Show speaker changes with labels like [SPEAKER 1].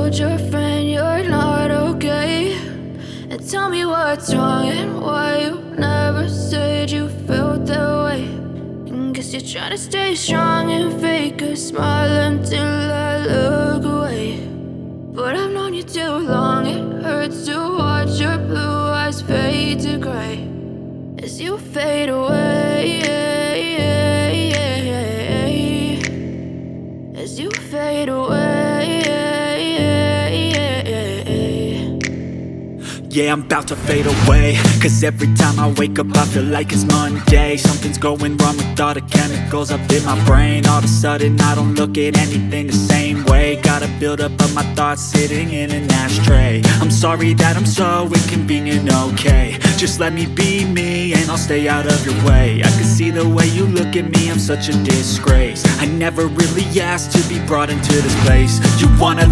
[SPEAKER 1] told your friend you're not okay, and tell me what's wrong and why you never said you felt that way. And guess you're trying to stay strong and fake a smile until I look away. But I've known you too long, it hurts to watch your blue eyes fade to gray as you fade away, as you fade away.
[SPEAKER 2] Yeah, I'm about to fade away, cause every time I wake up I feel like it's Monday. Something's going wrong with all the chemicals up in my brain. All of a sudden I don't look at anything the same way. Got a buildup of my thoughts sitting in an ashtray. I'm sorry that I'm so inconvenient, okay. Just let me be me and I'll stay out of your way. I can see the way you look at me, I'm such a disgrace. I never really asked to be brought into this place. You wanna